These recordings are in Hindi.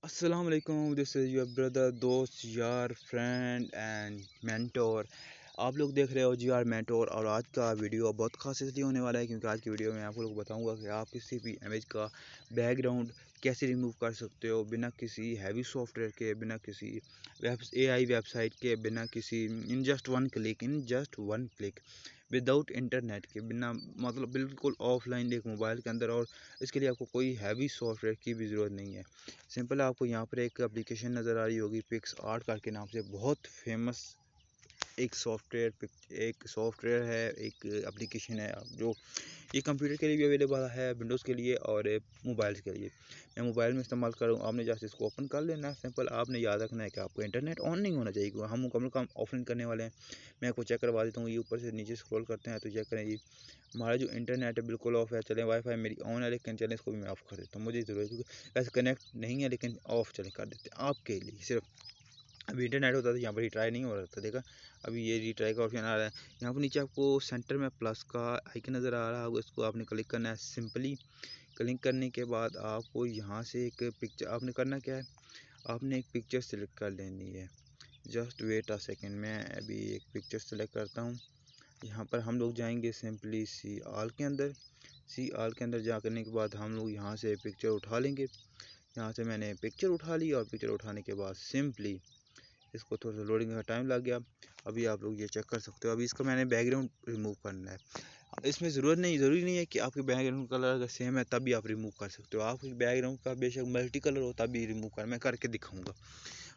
अस्सलाम वालेकुम, दिस इज़ योर ब्रदर, दोस्त, यार, फ्रेंड एंड मेंटोर। आप लोग देख रहे हो जी आर मेंटोर। और आज का वीडियो बहुत खास इसलिए होने वाला है क्योंकि आज की वीडियो में आपको लोग बताऊंगा कि आप किसी भी इमेज का बैकग्राउंड कैसे रिमूव कर सकते हो बिना किसी हैवी सॉफ्टवेयर के, बिना किसी एआई वेबसाइट के, बिना किसी in just one click without internet के, बिना मतलब बिल्कुल ऑफलाइन एक मोबाइल के अंदर। और इसके लिए आपको कोई हैवी सॉफ्टवेयर की भी ज़रूरत नहीं है। सिंपल आपको यहाँ पर एक एप्लीकेशन नज़र आ रही होगी, पिक्स आर्ट करके नाम से बहुत फेमस एक सॉफ्टवेयर है, एक एप्लीकेशन है जो ये कंप्यूटर के लिए भी अवेलेबल है, विंडोज़ के लिए और मोबाइल्स के लिए। मैं मोबाइल में इस्तेमाल करूँ, आपने जैसे इसको ओपन कर लेना है। सिंपल आपने याद रखना है कि आपको इंटरनेट ऑन नहीं होना चाहिए क्योंकि हम मुकम्मल काम ऑफलाइन करने वाले हैं। मैं आपको चेक करवा देता हूँ, ये ऊपर से नीचे स्क्रॉल करते हैं तो चेक करें जी, हमारा जो इंटरनेट है बिल्कुल ऑफ है। चलें, वाईफाई मेरी ऑन है लेकिन चलें इसको भी मैं ऑफ़ कर देता हूँ, मुझे ज़रूरत है क्योंकि वैसे कनेक्ट नहीं है लेकिन ऑफ़ चलें कर देते हैं आपके लिए सिर्फ। अभी इंटरनेट होता था यहाँ पर रिट्राई नहीं हो रहा था, देखा अभी ये रिट्राई का ऑप्शन आ रहा है। यहाँ पर नीचे आपको सेंटर में प्लस का आइकन नज़र आ रहा होगा, इसको आपने क्लिक करना है। सिंपली क्लिक करने के बाद आपको यहाँ से एक पिक्चर आपने करना क्या है, आपने एक पिक्चर सेलेक्ट कर लेनी है। जस्ट वेट अ सेकेंड, मैं अभी एक पिक्चर सेलेक्ट करता हूँ। यहाँ पर हम लोग जाएंगे सिंपली सी आल के अंदर। सी आल के अंदर जा करने के बाद हम लोग यहाँ से पिक्चर उठा लेंगे। यहाँ से मैंने पिक्चर उठा ली और पिक्चर उठाने के बाद सिंपली इसको थोड़ा सा लोडिंग का टाइम लग गया। अभी आप लोग ये चेक कर सकते हो, अभी इसका मैंने बैकग्राउंड रिमूव करना है। इसमें ज़रूरी नहीं है कि आपके बैकग्राउंड कलर अगर सेम है तभी आप रिमूव कर सकते हो। आपके बैकग्राउंड का बेशक मल्टी कलर हो तभी रिमूव कर, मैं करके दिखाऊंगा।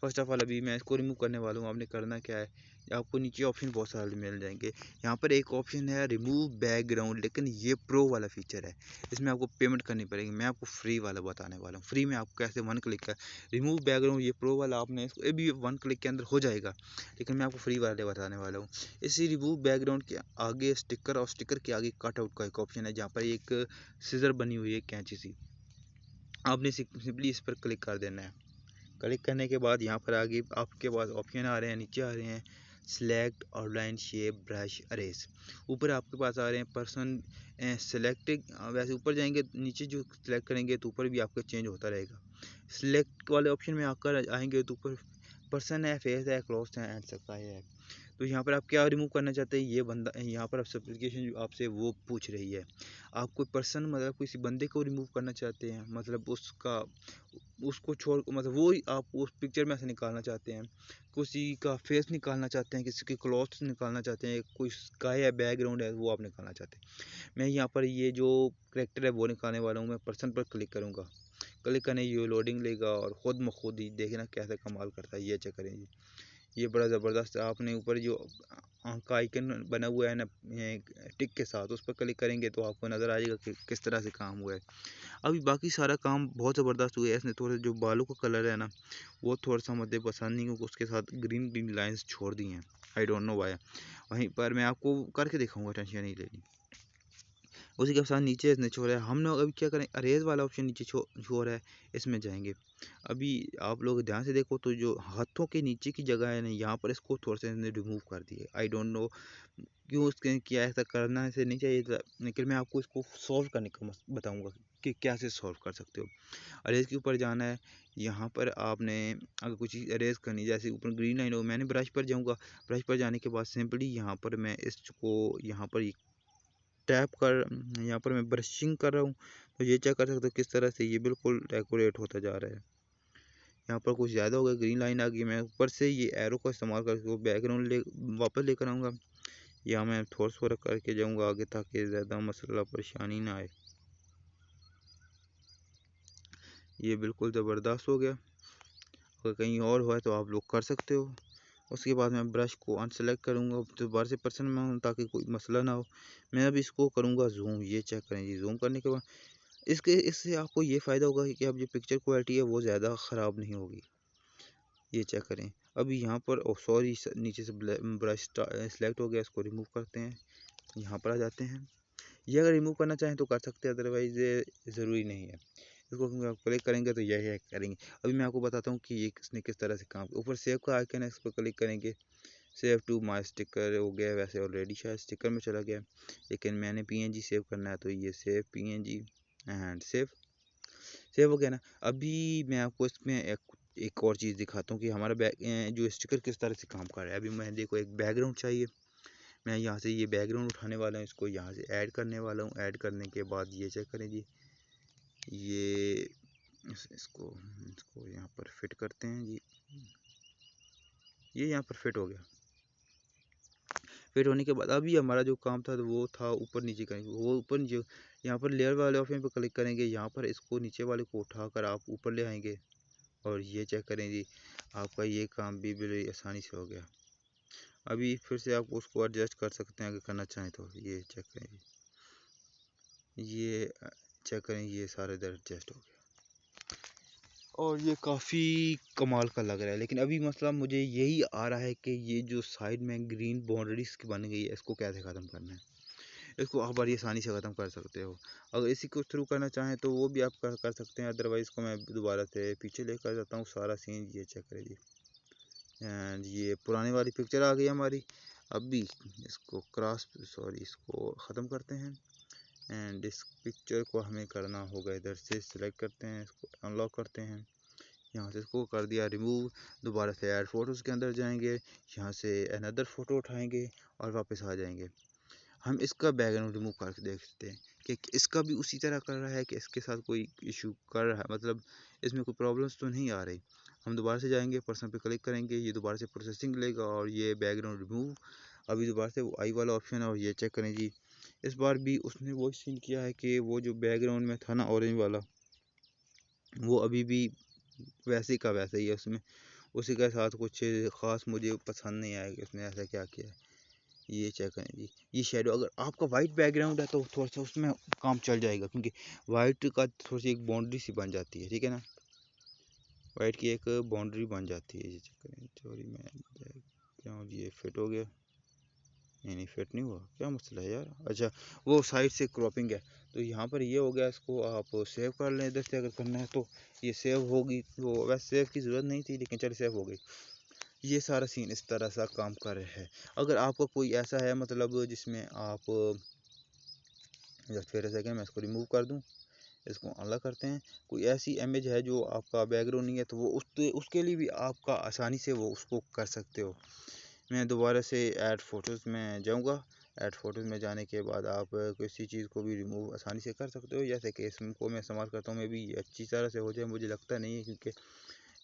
फर्स्ट ऑफ ऑल अभी मैं इसको रिमूव करने वाला हूँ। आपने करना क्या है, आपको नीचे ऑप्शन बहुत सारे मिल जाएंगे। यहाँ पर एक ऑप्शन है रिमूव बैकग्राउंड, लेकिन ये प्रो वाला फीचर है, इसमें आपको पेमेंट करनी पड़ेगी। मैं आपको फ्री वाला बताने वाला हूँ, फ्री में आपको कैसे वन क्लिक का रिमूव बैकग्राउंड। ये प्रो वाला आपने इसको ये भी वन क्लिक के अंदर हो जाएगा, लेकिन मैं आपको फ्री वाले बताने वाला हूँ। इसी रिमूव बैकग्राउंड के आगे स्टिकर और स्टिकर के आगे कट आउट का एक ऑप्शन है, जहाँ पर एक सीजर बनी हुई है, कैंची सी। आपने सिंपली इस पर क्लिक कर देना है। क्लिक करने के बाद यहाँ पर आगे आपके पास ऑप्शन आ रहे हैं, नीचे आ रहे हैं select outline shape brush arrays. ऊपर आपके पास आ रहे हैं पर्सन सेलेक्टेड। वैसे ऊपर जाएंगे नीचे जो सिलेक्ट करेंगे तो ऊपर भी आपका चेंज होता रहेगा। सिलेक्ट वाले ऑप्शन में आकर आएंगे तो ऊपर पर्सन है, फेस है, क्लोथ है एंड सकाई है। तो यहाँ पर आप क्या रिमूव करना चाहते हैं, ये बंदा यहाँ पर आपसे एप्लीकेशन जो आपसे वो पूछ रही है। आप कोई पर्सन मतलब किसी बंदे को रिमूव करना चाहते हैं, मतलब उसका उसको छोड़ मतलब वो ही आप उस पिक्चर में से निकालना चाहते हैं, किसी का फेस निकालना चाहते हैं, किसी के क्लॉथ्स निकालना चाहते हैं, कोई स्काई है बैकग्राउंड है वो आप निकालना चाहते हैं। मैं यहाँ पर ये जो करेक्टर है वो निकालने वाला हूँ। मैं पर्सन पर क्लिक करूँगा, क्लिक करने ये लोडिंग लेगा और ख़ुद म खुद ही देखना कैसे कमाल करता है। ये चेक करें जी, ये बड़ा ज़बरदस्त। आपने ऊपर जो आँख का आइकन बना हुआ है ना टिक के साथ, उस पर क्लिक करेंगे तो आपको नज़र आ जाएगा कि किस तरह से काम हुआ है। अभी बाकी सारा काम बहुत ज़बरदस्त हुआ है। इसने थोड़े जो बालों का कलर है ना वो थोड़ा सा मुझे पसंद नहीं, क्योंकि उसके साथ ग्रीन ग्रीन लाइंस छोड़ दी हैं, आई डोंट नो वाई। वहीं पर मैं आपको करके दिखाऊंगा, टेंशन नहीं लेनी। उसी के साथ नीचे इसने छोड़ा है। हम लोग अभी क्या करें, अरेज वाला ऑप्शन नीचे छो रहा है, इसमें जाएंगे। अभी आप लोग ध्यान से देखो तो जो हाथों के नीचे की जगह है ना, यहाँ पर इसको थोड़ा सा इसने रिमूव कर दिया। आई डोंट नो क्यों उसके किया, ऐसा करना ऐसे नहीं चाहिए था, लेकिन मैं आपको इसको सॉल्व करने का बताऊंगा कि कैसे सॉल्व कर सकते हो। अरेज के ऊपर जाना है। यहाँ पर आपने अगर कुछ चीज़ अरेज करनी, जैसे ऊपर ग्रीन लाइन हो, मैंने ब्रश पर जाऊँगा। ब्रश पर जाने के बाद सिंपली यहाँ पर मैं इसको यहाँ पर टैप कर यहाँ पर मैं ब्रशिंग कर रहा हूँ। तो ये चेक कर सकते हो किस तरह से ये बिल्कुल डेकोरेट होता जा रहा है। यहाँ पर कुछ ज़्यादा हो गया, ग्रीन लाइन आ गई। मैं ऊपर से ये एरो का इस्तेमाल करके वो बैकग्राउंड वापस लेकर आऊँगा, या मैं थोड़ा थोड़ा करके जाऊँगा आगे ताकि ज़्यादा मसला परेशानी ना आए। ये बिल्कुल ज़बरदस्त हो गया। अगर कहीं और हुआ है तो आप लोग कर सकते हो। उसके बाद मैं ब्रश को अनसेलेक्ट करूँगा, दोबारा से पर्सन में हूँ ताकि कोई मसला ना हो। मैं अब इसको करूँगा जूम। ये चेक करें जी, जूम करने के बाद इससे आपको ये फ़ायदा होगा कि अब जो पिक्चर क्वालिटी है वो ज़्यादा ख़राब नहीं होगी। ये चेक करें। अभी यहाँ पर सॉरी नीचे से ब्रश सेलेक्ट हो गया, इसको रिमूव करते हैं। यहाँ पर आ जाते हैं। ये अगर रिमूव करना चाहें तो कर सकते हैं, अदरवाइज़ ज़रूरी नहीं है। इसको आप क्लिक करेंगे तो यही करेंगे। अभी मैं आपको बताता हूँ कि ये किसने किस तरह से काम किया। ऊपर सेव का आइकन है, इस पर क्लिक करेंगे। सेव टू माई स्टिकर हो गया, वैसे ऑलरेडी शायद स्टिकर में चला गया, लेकिन मैंने पीएनजी सेव करना है तो ये save PNG and save. Save हो गया ना। अभी मैं आपको इसमें एक और चीज़ दिखाता हूँ कि हमारा जो स्टिकर किस तरह से काम कर रहा है। अभी मैं देखो एक बैकग्राउंड चाहिए, मैं यहाँ से ये बैकग्राउंड उठाने वाला हूँ, इसको यहाँ से ऐड करने वाला हूँ। ऐड करने के बाद ये चेक करें जी, ये इसको इसको यहाँ पर फिट करते हैं जी। ये यहाँ पर फिट हो गया। फिट होने के बाद अभी हमारा जो काम था वो था ऊपर नीचे करेंगे, वो ऊपर नीचे यहाँ पर लेयर वाले ऑप्शन पर क्लिक करेंगे। यहाँ पर इसको नीचे वाले को उठाकर आप ऊपर ले आएंगे और ये चेक करें जी, आपका ये काम भी बड़ी आसानी से हो गया। अभी फिर से आप उसको एडजस्ट कर सकते हैं अगर करना चाहें तो। ये चेक करें जी, ये चेक करें, ये सारे इधर एडजस्ट हो गया और ये काफ़ी कमाल का लग रहा है। लेकिन अभी मसला मुझे यही आ रहा है कि ये जो साइड में ग्रीन बाउंड्रीज बन गई है, इसको कैसे ख़त्म करना है। इसको आप बड़ी आसानी से ख़त्म कर सकते हो। अगर इसी को थ्रू करना चाहें तो वो भी आप कर सकते हैं। अदरवाइज़ को मैं दोबारा से पीछे लेकर जाता हूँ सारा सीन। ये चेक करें जी, एंड ये पुरानी वाली पिक्चर आ गई हमारी। अभी इसको इसको ख़त्म करते हैं एंड इस पिक्चर को हमें करना होगा, इधर से सिलेक्ट करते हैं, इसको अनलॉक करते हैं, यहाँ से इसको कर दिया रिमूव। दोबारा से ऐड फोटोज़ के अंदर जाएंगे, यहाँ से अनदर फ़ोटो उठाएंगे और वापस आ जाएंगे। हम इसका बैकग्राउंड रिमूव करके देखते हैं कि इसका भी उसी तरह कर रहा है कि इसके साथ कोई इशू कर रहा है, मतलब इसमें कोई प्रॉब्लम्स तो नहीं आ रही। हम दोबारा से जाएंगे, पर्सन पे क्लिक करेंगे, ये दोबारा से प्रोसेसिंग लेगा और ये बैकग्राउंड रिमूव। अभी दोबारा से वो आई वाला ऑप्शन है और ये चेक करें जी, इस बार भी उसने वो सीन किया है कि वो जो बैकग्राउंड में था ना ऑरेंज वाला, वो अभी भी वैसे का वैसे ही है। उसमें उसी के साथ कुछ ख़ास मुझे पसंद नहीं आया कि उसने ऐसा क्या किया है। ये चेक करें जी, ये शेडो अगर आपका वाइट बैकग्राउंड है तो थोड़ा सा उसमें काम चल जाएगा, क्योंकि वाइट का थोड़ी सी एक बाउंड्री सी बन जाती है, ठीक है ना। वाइट की एक बाउंड्री बन जाती है। ये चेक करें, सॉरी मैं क्या ये फिट हो गया, नहीं फिट नहीं हुआ, क्या मसला है यार। अच्छा, वो साइड से क्रॉपिंग है तो यहाँ पर ये हो गया। इसको आप सेव कर लें इधर से अगर करना है तो। ये सेव होगी, वो वैसे सेव की ज़रूरत नहीं थी लेकिन चल सेव हो गई। ये सारा सीन इस तरह सा काम कर रहा है। अगर आपका कोई ऐसा है मतलब जिसमें आप जस्ट फिर सेकेंड मैं इसको रिमूव कर दूं, इसको अलग करते हैं। कोई ऐसी इमेज है जो आपका बैकग्राउंड नहीं है तो वो उसके लिए भी आपका आसानी से वो उसको कर सकते हो। मैं दोबारा से ऐड फ़ोटोज़ में जाऊंगा। ऐड फ़ोटोज़ में जाने के बाद आप किसी चीज़ को भी रिमूव आसानी से कर सकते हो। जैसे कि इसको मैं इस्तेमाल करता हूँ, मैं भी अच्छी तरह से हो जाए मुझे लगता नहीं है, क्योंकि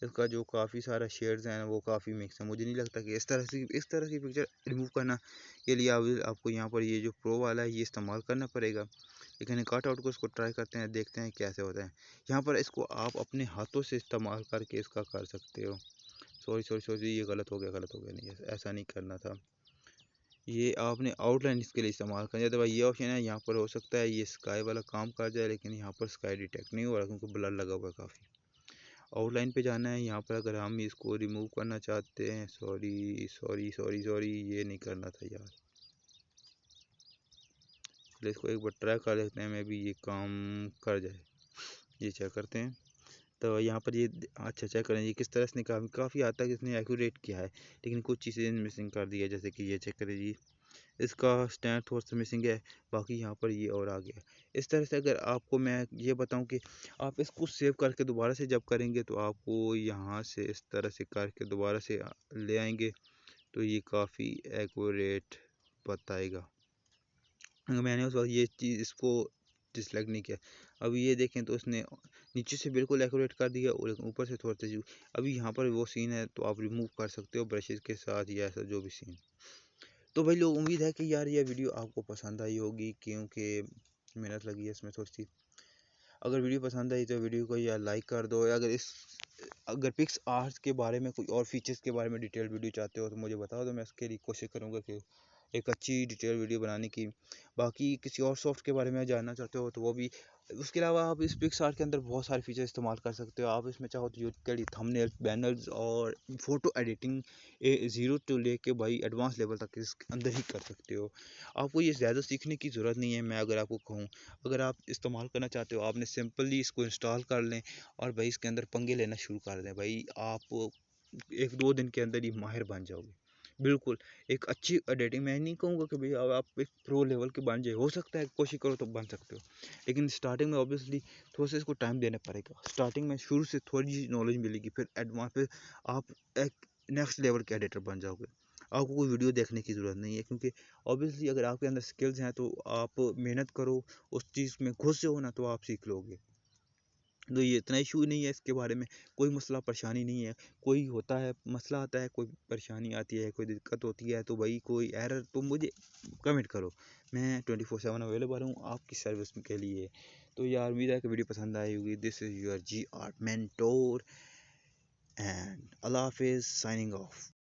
इसका जो काफ़ी सारा शेड्स हैं वो काफ़ी मिक्स है। मुझे नहीं लगता कि इस तरह की पिक्चर रिमूव करना के लिए आपको यहाँ पर ये जो प्रो वाला है ये इस्तेमाल करना पड़ेगा। लेकिन कट आउट को इसको ट्राई करते हैं, देखते हैं कैसे होता है। यहाँ पर इसको आप अपने हाथों से इस्तेमाल करके इसका कर सकते हो। सॉरी ये गलत हो गया नहीं, ऐसा नहीं करना था। ये आपने आउटलाइन इसके लिए इस्तेमाल करना है। तो भाई ये ऑप्शन है, यहाँ पर हो सकता है ये स्काई वाला काम कर जाए, लेकिन यहाँ पर स्काई डिटेक्ट नहीं हो रहा क्योंकि ब्लर लगा हुआ है काफ़ी। आउटलाइन पे जाना है। यहाँ पर अगर हम इसको रिमूव करना चाहते हैं, सॉरी ये नहीं करना था यार। चलिए इसको एक बार ट्राई कर लेते हैं, मैं भी ये काम कर जाए। ये चेक करते हैं तो यहाँ पर ये अच्छा चेक करें ये किस तरह से काफ़ी हद तक इसने एक्यूरेट किया है, लेकिन कुछ चीज़ें मिसिंग कर दी है। जैसे कि ये चेक करें जी, इसका स्टैंड थोड़ा सा मिसिंग है, बाकी यहाँ पर ये और आ गया। इस तरह से अगर आपको मैं ये बताऊं कि आप इसको सेव करके दोबारा से जब करेंगे तो आपको यहाँ से इस तरह से करके दोबारा से ले आएंगे तो ये काफ़ी एक्यूरेट बताएगा। मैंने उस वक्त ये चीज़ इसको डिसलाइक नहीं किया। अभी ये देखें तो उसने नीचे से बिल्कुल एक्यूरेट कर दिया और ऊपर से थोड़ा सा। अभी यहाँ पर वो सीन है तो आप रिमूव कर सकते हो ब्रशेज़ के साथ या ऐसा जो भी सीन। तो भाई लोग उम्मीद है कि यार ये वीडियो आपको पसंद आई होगी, क्योंकि मेहनत लगी है इसमें थोड़ी सी। अगर वीडियो पसंद आई तो वीडियो को यार लाइक कर दो। अगर पिक्स आर्ट के बारे में कोई और फीचर्स के बारे में डिटेल वीडियो चाहते हो तो मुझे बताओ, तो मैं उसके लिए कोशिश करूँगा कि एक अच्छी डिटेल वीडियो बनाने की। बाकी किसी और सॉफ्ट के बारे में जानना चाहते हो तो वो भी। उसके अलावा आप इस पिक्सआर्ट के अंदर बहुत सारे फीचर इस्तेमाल कर सकते हो। आप इसमें चाहो तो यूट्यूब के लिए थंबनेल्स, बैनर्स और फोटो एडिटिंग ज़ीरो टू लेके भाई एडवांस लेवल तक इसके अंदर ही कर सकते हो। आपको ये ज़्यादा सीखने की ज़रूरत नहीं है। मैं अगर आपको कहूँ, अगर आप इस्तेमाल करना चाहते हो आपने सिंपली इसको इंस्टॉल कर लें और भाई इसके अंदर पंगे लेना शुरू कर दें। भाई आप 1-2 दिन के अंदर ही माहिर बन जाओगे। बिल्कुल, एक अच्छी एडिटिंग मैं नहीं कहूँगा कि भई अब आप एक प्रो लेवल के बन जाए, हो सकता है कोशिश करो तो बन सकते हो। लेकिन स्टार्टिंग में ऑब्वियसली थोड़ा-सा इसको टाइम देना पड़ेगा। स्टार्टिंग में शुरू से थोड़ी-सी नॉलेज मिलेगी, फिर एडवांस पे आप एक नेक्स्ट लेवल के एडिटर बन जाओगे। आपको कोई वीडियो देखने की ज़रूरत नहीं है, क्योंकि ऑब्वियसली अगर आपके अंदर स्किल्स हैं तो आप मेहनत करो, उस चीज़ में घुस जाओ ना तो आप सीख लोगे। तो ये इतना इशू नहीं है इसके बारे में, कोई मसला परेशानी नहीं है। कोई होता है मसला आता है, कोई परेशानी आती है, कोई दिक्कत होती है तो भाई कोई एरर तो मुझे कमेंट करो। मैं 24/7 अवेलेबल हूँ आपकी सर्विस के लिए। तो यार उम्मीद है कि वीडियो पसंद आई होगी। This is your G art mentor and अल्लाह हाफ़िज़ साइनिंग ऑफ।